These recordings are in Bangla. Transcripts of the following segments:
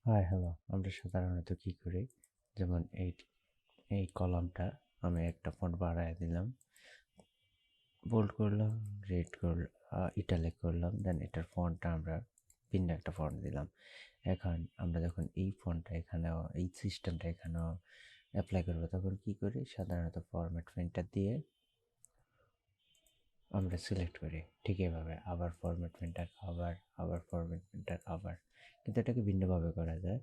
হাই হ্যালো, আমরা সাধারণত কী করি, যেমন এই কলামটা আমি একটা ফন্ট বাড়ায় দিলাম, বোল্ড করলাম, রেড করলাম, ইটালিক করলাম, দেন এটার ফন্টটা আমরা ভিন্ন একটা ফন্ট দিলাম। এখন আমরা যখন এই ফন্টটা এখানেও এই সিস্টেমটা এখানেও অ্যাপ্লাই করবো, তখন কী করি, সাধারণত ফরম্যাট ফেন্টার দিয়ে আমরা সিলেক্ট করি ঠিক এভাবে, আবার ফরম্যাট ফেন্টার, আবার ফরম্যাট ফেন্টার, আবার। কিন্তু এটাকে ভিন্নভাবে করা যায়।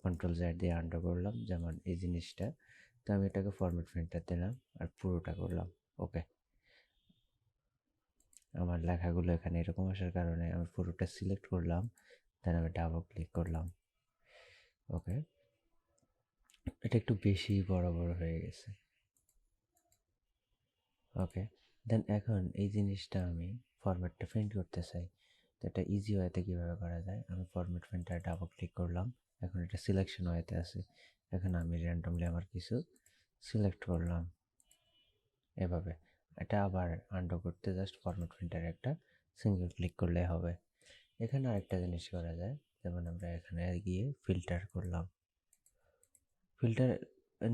কন্ট্রোল জেড দিয়ে আন্ডু করলাম, যেমন এই জিনিসটা। তো আমি এটাকে ফরম্যাট ফেন্টার দিলাম আর পুরোটা করলাম ওকে। আমার লেখাগুলো এখানে এরকম আসার কারণে আমি পুরোটা সিলেক্ট করলাম, দেন আমি ডাবল ক্লিক করলাম ওকে। এটা একটু বেশি বড় বড় হয়ে গেছে ওকে। দেন এখন এই জিনিসটা আমি ফরম্যাটটা প্রিন্ট করতে চাই, তো এটা ইজি ওয়েতে কীভাবে করা যায়, আমি ফরম্যাট প্রিন্টার ডাবল ক্লিক করলাম, এখন এটা সিলেকশন ওয়েতে আছে। এখন আমি র্যান্ডমলি আমার কিছু সিলেক্ট করলাম এভাবে। এটা আবার আন্ডু করতে জাস্ট ফরম্যাট প্রিন্টারে একটা সিঙ্গেল ক্লিক করলে হবে। এখানে আরেকটা জিনিস করা যায়, যেমন আমরা এখানে গিয়ে ফিল্টার করলাম, ফিল্টার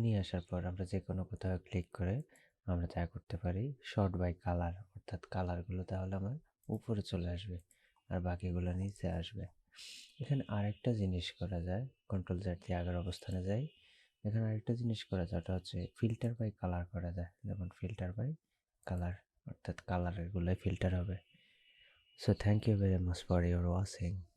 নিয়ে আসার পর আমরা যে কোনো কোথাও ক্লিক করে আমরা যা করতে পারি শর্ট বাই কালার, অর্থাৎ কালারগুলো তাহলে আমার উপরে চলে আসবে আর বাকিগুলো নিচে আসবে। এখানে আরেকটা জিনিস করা যায়, কন্ট্রোল জেড দিয়ে আগের অবস্থানে যাই। এখানে আরেকটা জিনিস করা যায়, ওটা হচ্ছে ফিল্টার বাই কালার করা যায়, যেমন ফিল্টার বাই কালার, অর্থাৎ কালারগুলো ফিল্টার হবে। So thank you very much for your watching.